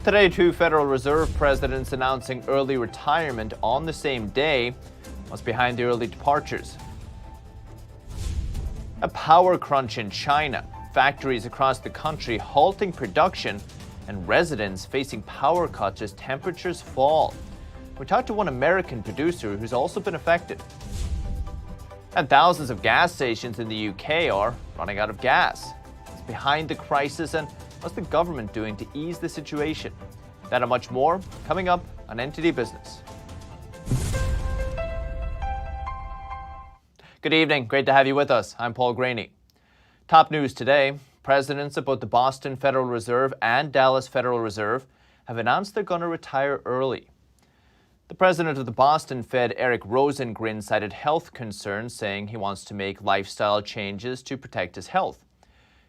Today, two Federal Reserve presidents announcing early retirement on the same day. What's behind the early departures? A power crunch in China. Factories across the country halting production and residents facing power cuts as temperatures fall. We talked to one American producer who's also been affected. And thousands of gas stations in the UK are running out of gas. It's behind the crisis, and what's the government doing to ease the situation? That and much more coming up on NTD Business. Good evening. Great to have you with us. I'm Paul Graney. Top news today. Presidents of both the Boston Federal Reserve and Dallas Federal Reserve have announced they're going to retire early. The president of the Boston Fed, Eric Rosengren, cited health concerns, saying he wants to make lifestyle changes to protect his health.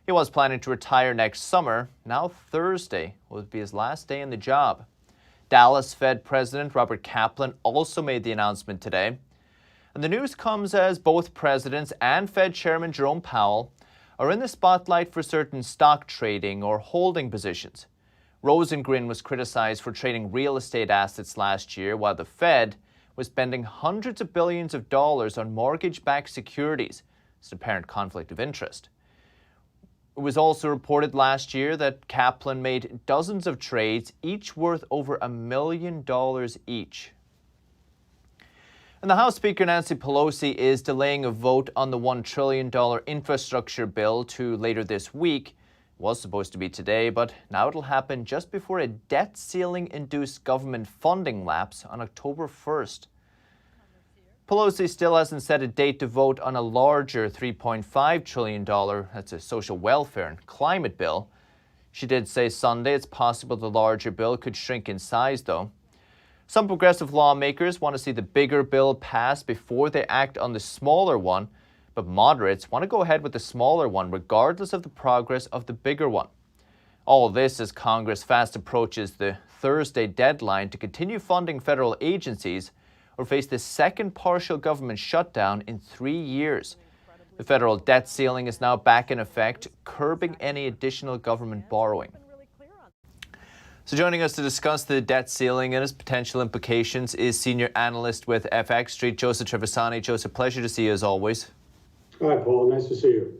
He was planning to retire next summer. Now Thursday will be his last day in the job. Dallas Fed President Robert Kaplan also made the announcement today. And the news comes as both presidents and Fed Chairman Jerome Powell are in the spotlight for certain stock trading or holding positions. Rosengren was criticized for trading real estate assets last year, while the Fed was spending hundreds of billions of dollars on mortgage-backed securities. It's an apparent conflict of interest. It was also reported last year that Kaplan made dozens of trades, each worth over $1 million each. And the House Speaker Nancy Pelosi is delaying a vote on the $1 trillion infrastructure bill to later this week. It was supposed to be today, but now it'll happen just before a debt ceiling-induced government funding lapse on October 1st. Pelosi still hasn't set a date to vote on a larger $3.5 trillion, that's a social welfare and climate bill. She did say Sunday it's possible the larger bill could shrink in size, though. Some progressive lawmakers want to see the bigger bill pass before they act on the smaller one, but moderates want to go ahead with the smaller one regardless of the progress of the bigger one. All of this as Congress fast approaches the Thursday deadline to continue funding federal agencies or face the second partial government shutdown in 3 years. The federal debt ceiling is now back in effect, curbing any additional government borrowing. So joining us to discuss the debt ceiling and its potential implications is senior analyst with FX Street, Joseph Trevisani. Joseph, pleasure to see you as always. Hi, Paul. Nice to see you.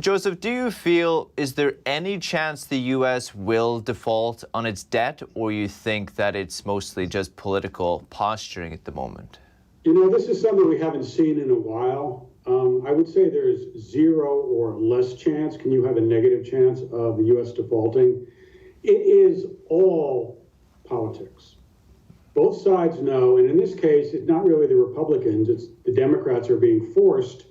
Joseph, do you feel, is there any chance the U.S. will default on its debt, or you think that it's mostly just political posturing at the moment? You know, this is something we haven't seen in a while. I would say there's zero or less chance. Can you have a negative chance of the U.S. defaulting? It is all politics. Both sides know, and in this case, it's not really the Republicans, it's the Democrats are being forced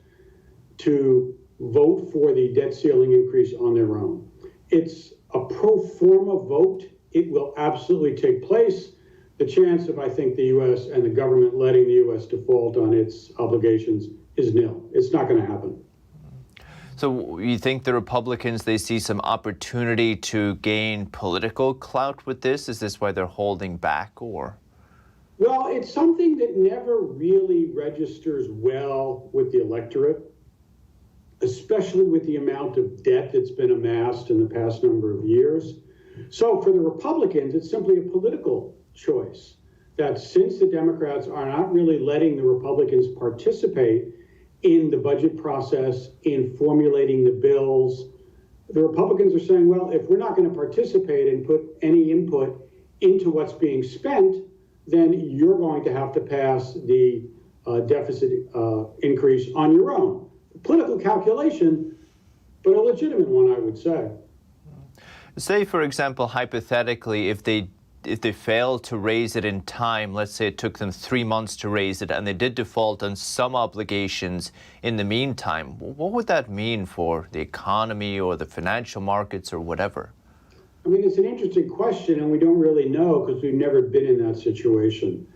to vote for the debt ceiling increase on their own. It's a pro forma vote. It will absolutely take place. The chance of, I think, the U.S. and the government letting the U.S. default on its obligations is nil. It's not going to happen. So you think the Republicans, they see some opportunity to gain political clout with this? Is this why they're holding back, or? Well, it's something that never really registers well with the electorate, especially with the amount of debt that's been amassed in the past number of years. So for the Republicans, it's simply a political choice that since the Democrats are not really letting the Republicans participate in the budget process, in formulating the bills, the Republicans are saying, well, if we're not going to participate and put any input into what's being spent, then you're going to have to pass the deficit increase on your own. Political calculation, but a legitimate one, I would say. Say, for example, hypothetically, if they failed to raise it in time, let's say it took them 3 months to raise it, and they did default on some obligations in the meantime, what would that mean for the economy or the financial markets or whatever? I mean, it's an interesting question, and we don't really know because we've never been in that situation.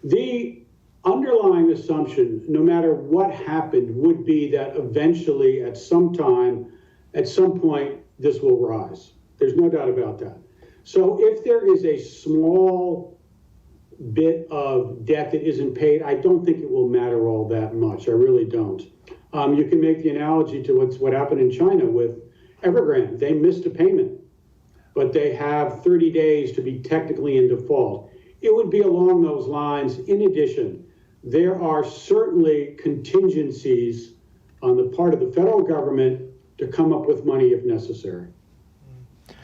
The underlying assumption, no matter what happened, would be that eventually at some time, at some point, this will rise. There's no doubt about that. So if there is a small bit of debt that isn't paid, I don't think it will matter all that much. I really don't. You can make the analogy to what happened in China with Evergrande. They missed a payment. but they have 30 days to be technically in default. It would be along those lines. In addition, there are certainly contingencies on the part of the federal government to come up with money if necessary. I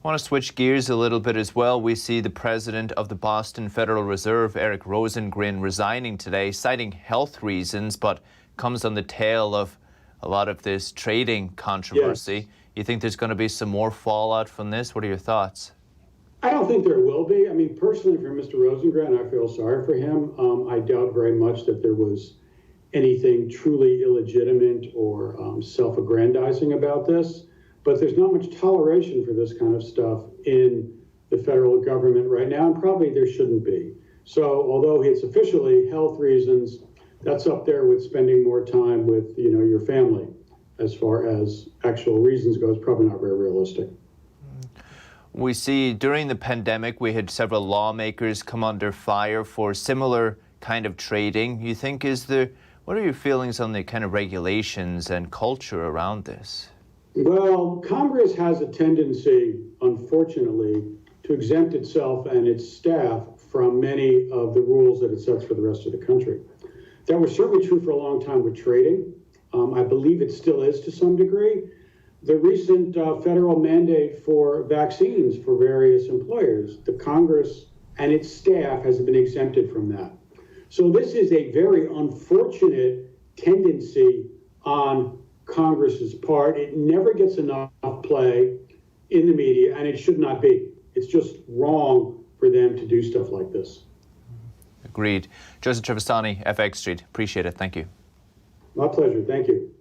want to switch gears a little bit as well. We see the president of the Boston Federal Reserve, Eric Rosengren, resigning today, citing health reasons, but comes on the tail of a lot of this trading controversy. Yes. You think there's going to be some more fallout from this? What are your thoughts? I don't think there will be. I mean, personally, for Mr. Rosengren, I feel sorry for him. I doubt very much that there was anything truly illegitimate or self-aggrandizing about this. But there's not much toleration for this kind of stuff in the federal government right now, and probably there shouldn't be. So although it's officially health reasons, that's up there with spending more time with, your family. As far as actual reasons go, it's probably not very realistic. We see during the pandemic, we had several lawmakers come under fire for similar kind of trading. You think what are your feelings on the kind of regulations and culture around this? Well, Congress has a tendency, unfortunately, to exempt itself and its staff from many of the rules that it sets for the rest of the country. That was certainly true for a long time with trading. I believe it still is to some degree. The recent federal mandate for vaccines for various employers, the Congress and its staff has been exempted from that. So this is a very unfortunate tendency on Congress's part. It never gets enough play in the media, and it should not be. It's just wrong for them to do stuff like this. Agreed. Joseph Trevisani, FX Street. Appreciate it. Thank you. My pleasure. Thank you.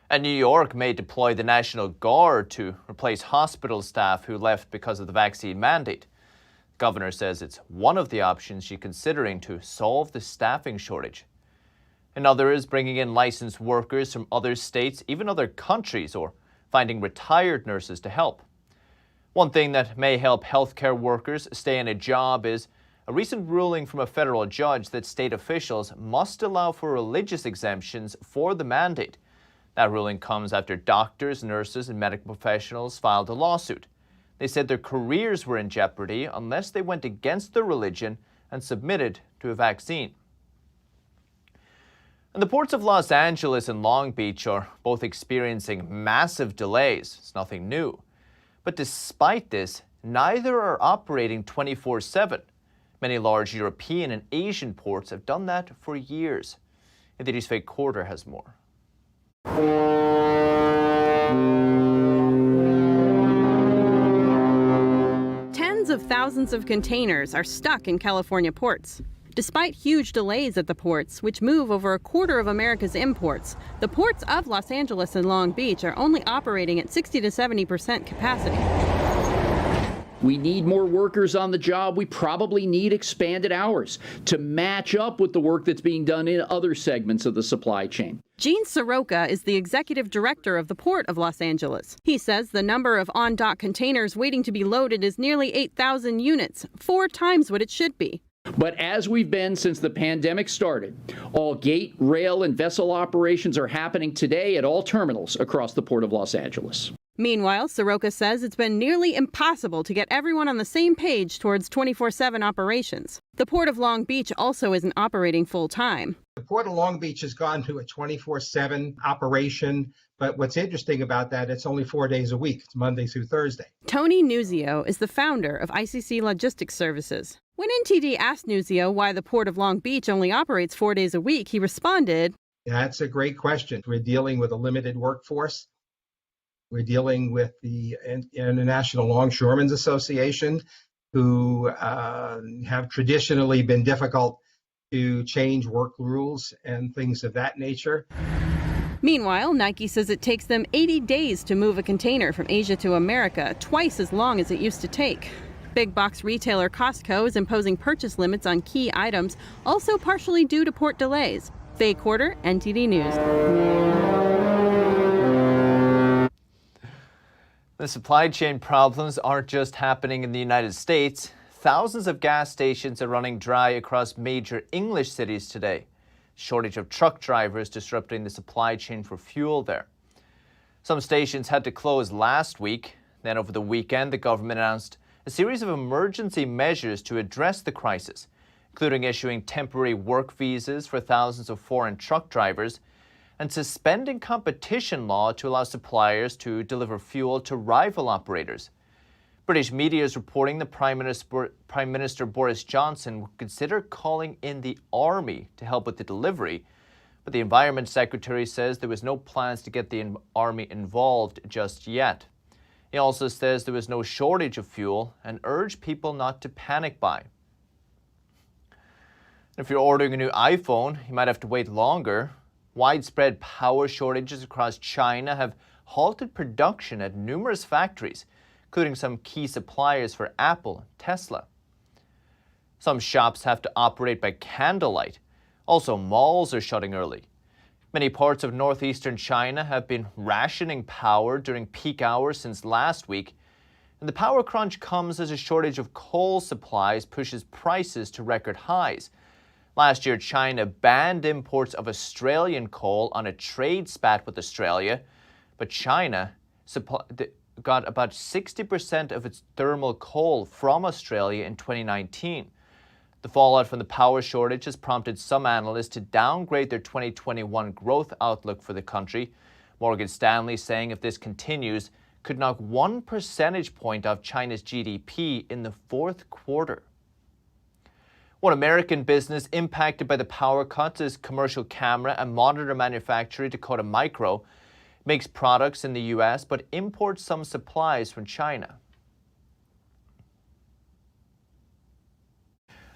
And New York may deploy the National Guard to replace hospital staff who left because of the vaccine mandate. The governor says it's one of the options she's considering to solve the staffing shortage. Another is bringing in licensed workers from other states, even other countries, or finding retired nurses to help. One thing that may help healthcare workers stay in a job is a recent ruling from a federal judge that state officials must allow for religious exemptions for the mandate. That ruling comes after doctors, nurses, and medical professionals filed a lawsuit. They said their careers were in jeopardy unless they went against their religion and submitted to a vaccine. And the ports of Los Angeles and Long Beach are both experiencing massive delays. It's nothing new. But despite this, neither are operating 24/7. Many large European and Asian ports have done that for years. NTD's Faye Quarter has more. Tens of thousands of containers are stuck in California ports. Despite huge delays at the ports, which move over a quarter of America's imports, the ports of Los Angeles and Long Beach are only operating at 60 to 70% capacity. We need more workers on the job. We probably need expanded hours to match up with the work that's being done in other segments of the supply chain. Gene Soroka is the executive director of the Port of Los Angeles. He says the number of on-dock containers waiting to be loaded is nearly 8,000 units, 4 times what it should be. But as we've been since the pandemic started, all gate, rail, and vessel operations are happening today at all terminals across the Port of Los Angeles. Meanwhile, Soroka says it's been nearly impossible to get everyone on the same page towards 24/7 operations. The Port of Long Beach also isn't operating full-time. The Port of Long Beach has gone to a 24/7 operation, but what's interesting about that, it's only 4 days a week. It's Monday through Thursday. Tony Nuzio is the founder of ICC Logistics Services. When NTD asked Nuzio why the Port of Long Beach only operates 4 days a week, he responded, That's a great question. We're dealing with a limited workforce. We're dealing with the International Longshoremen's Association, who have traditionally been difficult to change work rules and things of that nature. Meanwhile, Nike says it takes them 80 days to move a container from Asia to America, twice as long as it used to take. Big box retailer Costco is imposing purchase limits on key items, also partially due to port delays. Faye Quarter, NTD News. The supply chain problems aren't just happening in the United States. Thousands of gas stations are running dry across major English cities today. Shortage of truck drivers disrupting the supply chain for fuel there. Some stations had to close last week. Then over the weekend, the government announced a series of emergency measures to address the crisis, including issuing temporary work visas for thousands of foreign truck drivers and suspending competition law to allow suppliers to deliver fuel to rival operators. British media is reporting that Prime Minister Boris Johnson would consider calling in the army to help with the delivery, but the Environment Secretary says there was no plans to get the army involved just yet. He also says there was no shortage of fuel and urged people not to panic buy. If you're ordering a new iPhone, you might have to wait longer. Widespread power shortages across China have halted production at numerous factories, including some key suppliers for Apple and Tesla. Some shops have to operate by candlelight. Also, malls are shutting early. Many parts of northeastern China have been rationing power during peak hours since last week. And the power crunch comes as a shortage of coal supplies pushes prices to record highs. Last year, China banned imports of Australian coal on a trade spat with Australia, but China got about 60% of its thermal coal from Australia in 2019. The fallout from the power shortage has prompted some analysts to downgrade their 2021 growth outlook for the country. Morgan Stanley saying if this continues, could knock 1 percentage point off China's GDP in the fourth quarter. One American business impacted by the power cuts is commercial camera and monitor manufacturer Dakota Micro. It makes products in the U.S. but imports some supplies from China.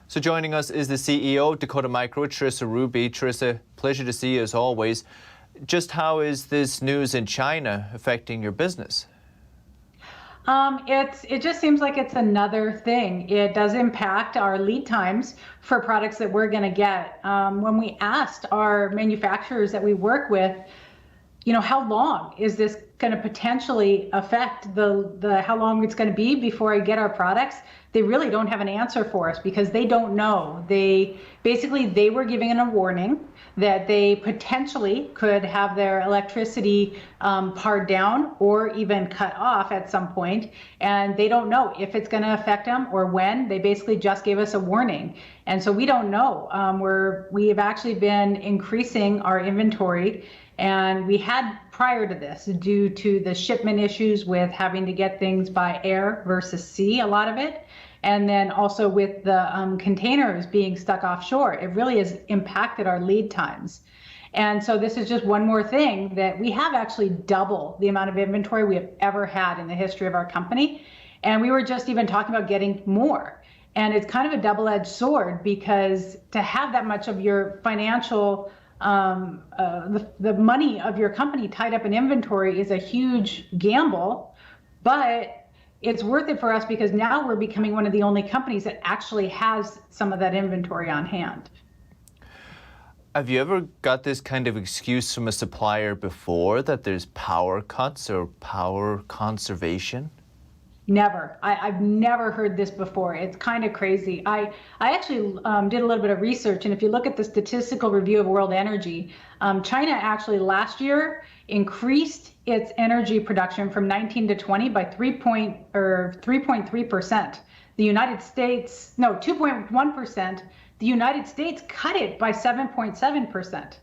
So joining us is the CEO of Dakota Micro, Teresa Ruby. Teresa, pleasure to see you as always. Just how is this news in China affecting your business? It just seems like it's another thing. It does impact our lead times for products that we're going to get. When we asked our manufacturers that we work with, how long is this going to potentially affect the how long it's going to be before I get our products? They really don't have an answer for us because they don't know. They were giving a warning that they potentially could have their electricity pared down or even cut off at some point, and they don't know if it's going to affect them or when. They basically just gave us a warning, and so we don't know. We have actually been increasing our inventory, and we had prior to this due to the shipment issues with having to get things by air versus sea, a lot of it. And then also with the containers being stuck offshore, it really has impacted our lead times. And so this is just one more thing that we have actually double the amount of inventory we have ever had in the history of our company. And we were just even talking about getting more. And it's kind of a double-edged sword because to have that much of your financial, the money of your company tied up in inventory is a huge gamble, but it's worth it for us because now we're becoming one of the only companies that actually has some of that inventory on hand. Have you ever got this kind of excuse from a supplier before that there's power cuts or power conservation? Never. I've never heard this before. It's kind of crazy. I actually did a little bit of research, and if you look at the statistical review of world energy, China actually last year increased its energy production from 19 to 20 by 3.3%. The United States, 2.1%. The United States cut it by 7.7%.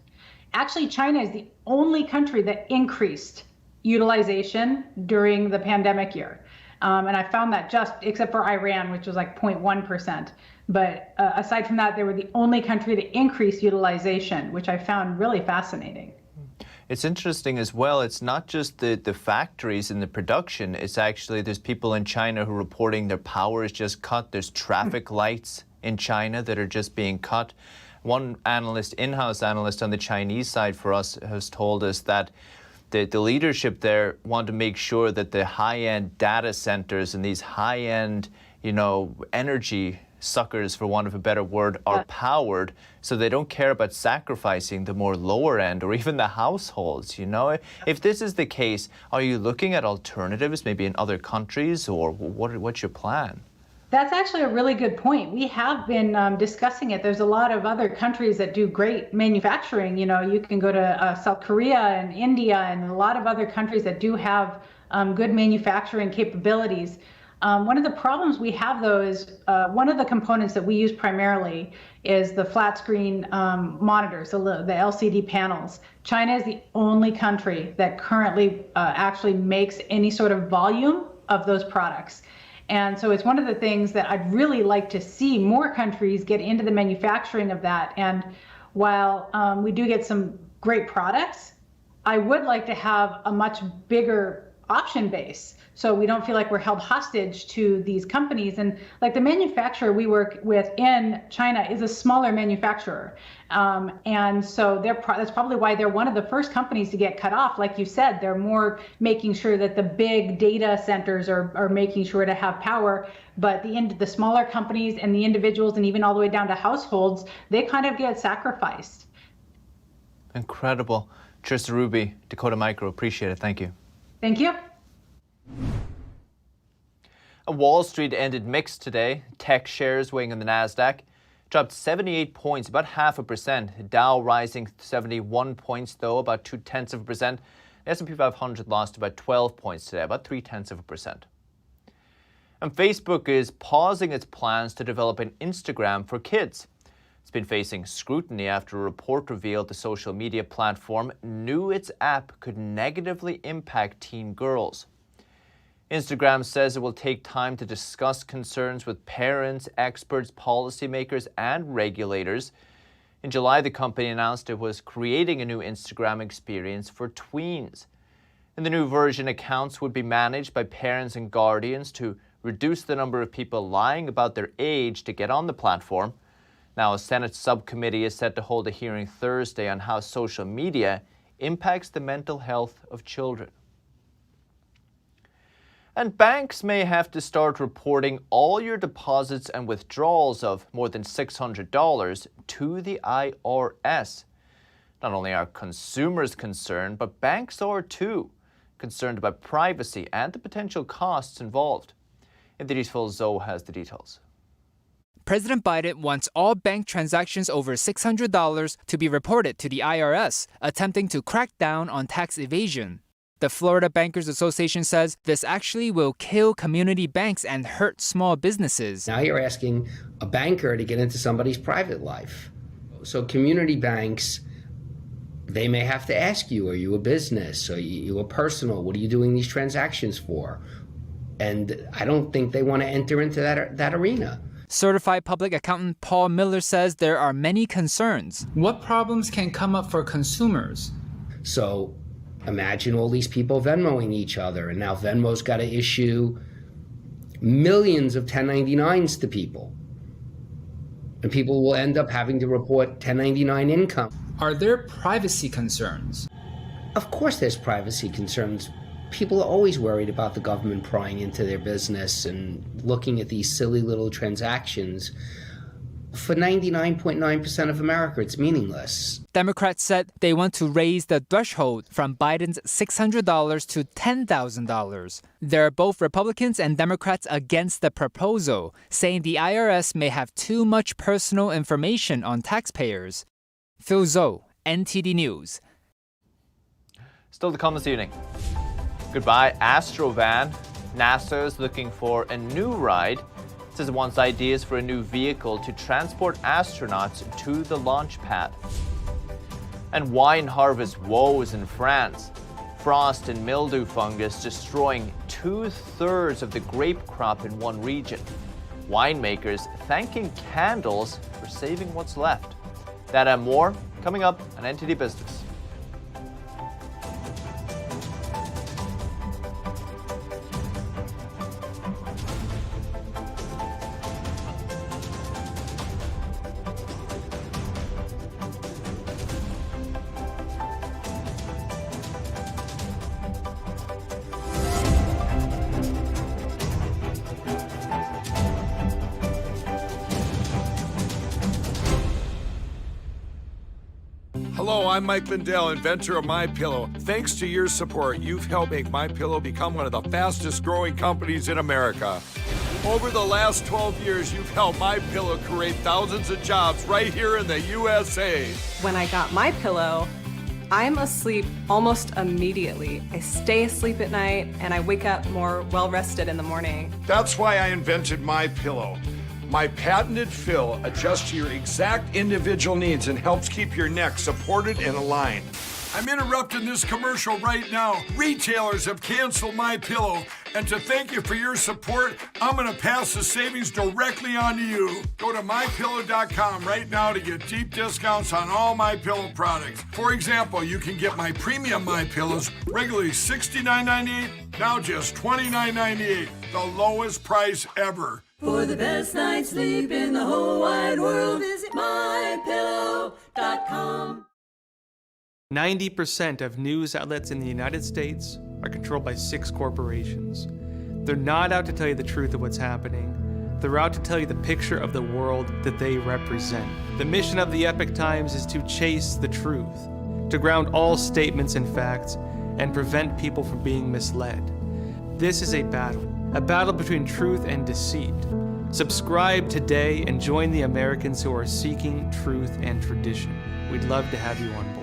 Actually, China is the only country that increased utilization during the pandemic year. And I found that except for Iran, which was like 0.1%. But aside from that, they were the only country that increased utilization, which I found really fascinating. It's interesting as well. It's not just the factories and the production. It's actually there's people in China who are reporting their power is just cut. There's traffic lights in China that are just being cut. One analyst, in-house analyst on the Chinese side for us has told us that the leadership there want to make sure that the high-end data centers and these high-end, energy suckers, for want of a better word, are powered, so they don't care about sacrificing the more lower end or even the households. If this is the case, are you looking at alternatives maybe in other countries, or what's your plan? That's actually a really good point. We have been discussing it. There's a lot of other countries that do great manufacturing. You know, you can go to South Korea and India and a lot of other countries that do have good manufacturing capabilities. One of the problems we have, though, is one of the components that we use primarily is the flat screen monitors, the LCD panels. China is the only country that currently actually makes any sort of volume of those products. And so it's one of the things that I'd really like to see more countries get into the manufacturing of that. And while we do get some great products, I would like to have a much bigger option base, so we don't feel like we're held hostage to these companies. And like the manufacturer we work with in China is a smaller manufacturer. And so that's probably why they're one of the first companies to get cut off. Like you said, they're more making sure that the big data centers are making sure to have power. But the smaller companies and the individuals, and even all the way down to households, they kind of get sacrificed. Incredible. Trista Ruby, Dakota Micro, appreciate it. Thank you. Thank you. Wall Street ended mixed today. Tech shares weighing on the Nasdaq dropped 78 points, about 0.5%. Dow rising 71 points, though, about 0.2%. The S&P 500 lost about 12 points today, about 0.3%. And Facebook is pausing its plans to develop an Instagram for kids. It's been facing scrutiny after a report revealed the social media platform knew its app could negatively impact teen girls. Instagram says it will take time to discuss concerns with parents, experts, policymakers, and regulators. In July, the company announced it was creating a new Instagram experience for tweens. In the new version, accounts would be managed by parents and guardians to reduce the number of people lying about their age to get on the platform. Now, a Senate subcommittee is set to hold a hearing Thursday on how social media impacts the mental health of children. And banks may have to start reporting all your deposits and withdrawals of more than $600 to the IRS. Not only are consumers concerned, but banks are too, concerned about privacy and the potential costs involved. NTD's Phil Zoe has the details. President Biden wants all bank transactions over $600 to be reported to the IRS, attempting to crack down on tax evasion. The Florida Bankers Association says this actually will kill community banks and hurt small businesses. Now you're asking a banker to get into somebody's private life. So community banks, they may have to ask you, are you a business? Are you a personal? What are you doing these transactions for? And I don't think they want to enter into that arena. Certified public accountant Paul Miller says there are many concerns. What problems can come up for consumers? So imagine all these people Venmoing each other, and now Venmo's got to issue millions of 1099s to people. And people will end up having to report 1099 income. Are there privacy concerns? Of course there's privacy concerns. People are always worried about the government prying into their business and looking at these silly little transactions. For 99.9% of America, it's meaningless. Democrats said they want to raise the threshold from Biden's $600 to $10,000. There are both Republicans and Democrats against the proposal, saying the IRS may have too much personal information on taxpayers. Phil Zoe, NTD News. Still to come this evening. Goodbye, Astrovan. NASA is looking for a new ride. It says it wants ideas for a new vehicle to transport astronauts to the launch pad. And wine harvest woes in France. Frost and mildew fungus destroying 2/3 of the grape crop in one region. Winemakers thanking candles for saving what's left. That and more coming up on NTD Business. Hello, I'm Mike Lindell, inventor of MyPillow. Thanks to your support, you've helped make MyPillow become one of the fastest growing companies in America. Over the last 12 years, you've helped MyPillow create thousands of jobs right here in the USA. When I got MyPillow, I'm asleep almost immediately. I stay asleep at night and I wake up more well-rested in the morning. That's why I invented MyPillow. My patented fill adjusts to your exact individual needs and helps keep your neck supported and aligned. I'm interrupting this commercial right now. Retailers have canceled MyPillow, and to thank you for your support, I'm gonna pass the savings directly on to you. Go to MyPillow.com right now to get deep discounts on all MyPillow products. For example, you can get my premium MyPillows, regularly $69.98, now just $29.98, the lowest price ever. For the best night's sleep in the whole wide world, visit MyPillow.com. 90% of news outlets in the United States are controlled by 6 corporations. They're not out to tell you the truth of what's happening. They're out to tell you the picture of the world that they represent. The mission of the Epoch Times is to chase the truth, to ground all statements in facts, and prevent people from being misled. This is a battle between truth and deceit. Subscribe today and join the Americans who are seeking truth and tradition. We'd love to have you on board.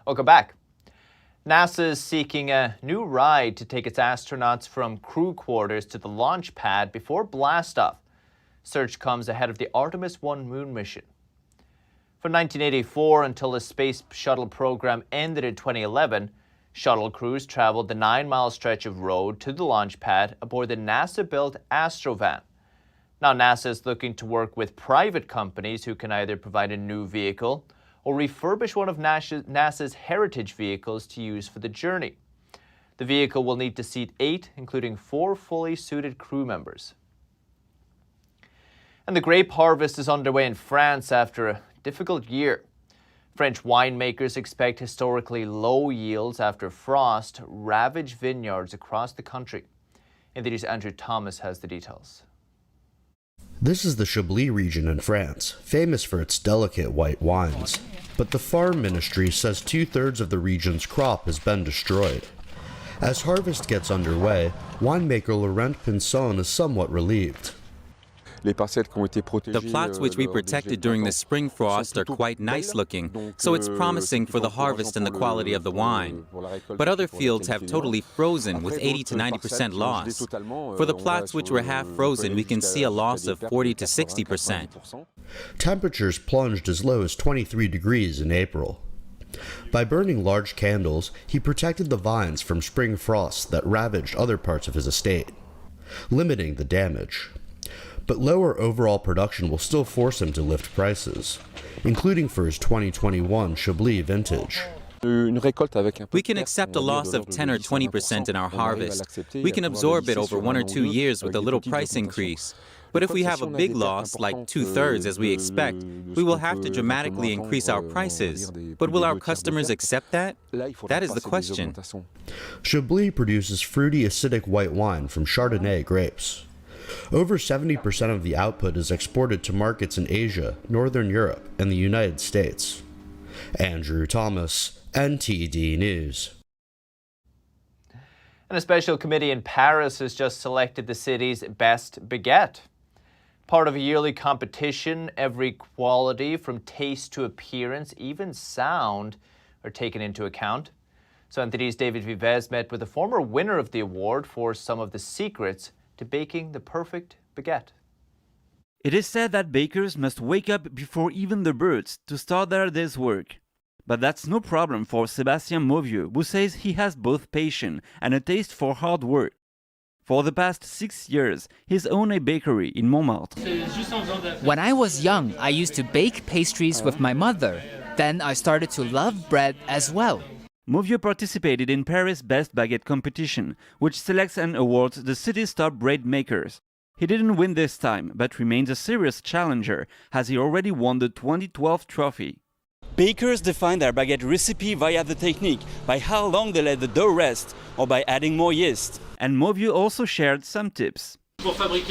Welcome back. NASA is seeking a new ride to take its astronauts from crew quarters to the launch pad before blastoff. Search comes ahead of the Artemis 1 moon mission. From 1984 until the Space Shuttle program ended in 2011, shuttle crews traveled the 9-mile stretch of road to the launch pad aboard the NASA-built Astrovan. Now NASA is looking to work with private companies who can either provide a new vehicle or refurbish one of NASA's heritage vehicles to use for the journey. The vehicle will need to seat 8, including 4 fully suited crew members. And the grape harvest is underway in France after a difficult year. French winemakers expect historically low yields after frost ravaged vineyards across the country. NTD's Andrew Thomas has the details. This is the Chablis region in France, famous for its delicate white wines. But the farm ministry says 2/3 of the region's crop has been destroyed. As harvest gets underway, winemaker Laurent Pinson is somewhat relieved. The plots which we protected during the spring frost are quite nice looking, so it's promising for the harvest and the quality of the wine. But other fields have totally frozen with 80 to 90% loss. For the plots which were half frozen, we can see a loss of 40 to 60%. Temperatures plunged as low as 23 degrees in April. By burning large candles, he protected the vines from spring frosts that ravaged other parts of his estate, limiting the damage. But lower overall production will still force him to lift prices, including for his 2021 Chablis vintage. We can accept a loss of 10 or 20% in our harvest. We can absorb it over 1 or 2 years with a little price increase. But if we have a big loss, like 2/3 as we expect, we will have to dramatically increase our prices. But will our customers accept that? That is the question. Chablis produces fruity, acidic white wine from Chardonnay grapes. Over 70% of the output is exported to markets in Asia, Northern Europe, and the United States. Andrew Thomas, NTD News. And a special committee in Paris has just selected the city's best baguette. Part of a yearly competition, every quality from taste to appearance, even sound, are taken into account. So NTD's David Vives met with a former winner of the award for some of the secrets to baking the perfect baguette. It is said that bakers must wake up before even the birds to start their day's work. But that's no problem for Sébastien Mauvieux, who says he has both passion and a taste for hard work. For the past 6 years, he's owned a bakery in Montmartre. When I was young, I used to bake pastries with my mother. Then I started to love bread as well. Mauvieux participated in Paris' Best Baguette competition, which selects and awards the city's top bread makers. He didn't win this time, but remains a serious challenger, as he already won the 2012 trophy. Bakers define their baguette recipe via the technique, by how long they let the dough rest, or by adding more yeast. And Mauvieux also shared some tips.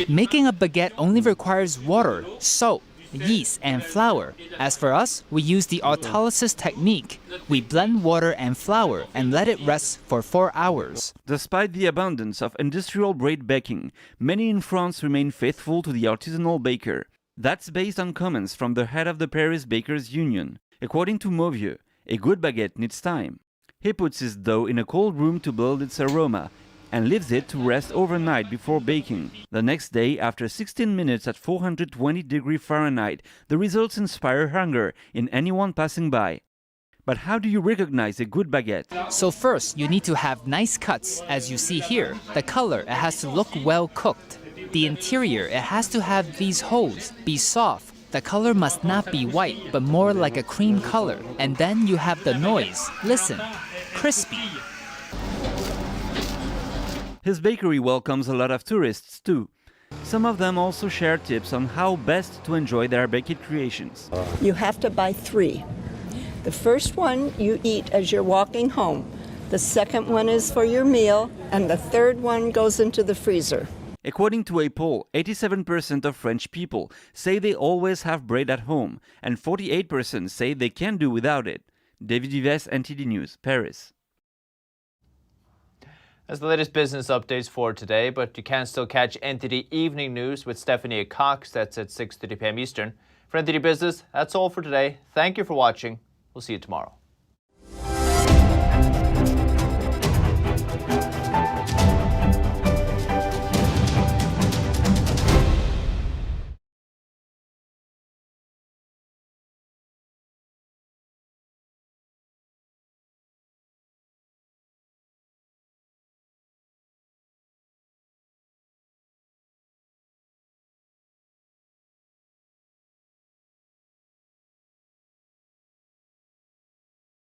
Making a baguette only requires water, salt, yeast, and flour. As for us, we use the autolysis technique. We blend water and flour and let it rest for 4 hours. Despite the abundance of industrial bread baking, many in France remain faithful to the artisanal baker. That's based on comments from the head of the Paris Bakers Union. According to Mauvieux, a good baguette needs time. He puts his dough in a cold room to build its aroma and leaves it to rest overnight before baking. The next day, after 16 minutes at 420 degrees Fahrenheit, the results inspire hunger in anyone passing by. But how do you recognize a good baguette? So first, you need to have nice cuts, as you see here. The color, it has to look well cooked. The interior, it has to have these holes, be soft. The color must not be white, but more like a cream color. And then you have the noise. Listen, crispy. His bakery welcomes a lot of tourists too. Some of them also share tips on how best to enjoy their baguette creations. You have to buy 3. The first one you eat as you're walking home. The second one is for your meal, and the third one goes into the freezer. According to a poll, 87% of French people say they always have bread at home, and 48% say they can't do without it. David Vives, NTD News, Paris. That's the latest business updates for today, but you can still catch NTD Evening News with Stephanie Cox. That's at 6:30 p.m. Eastern. For NTD Business, that's all for today. Thank you for watching. We'll see you tomorrow.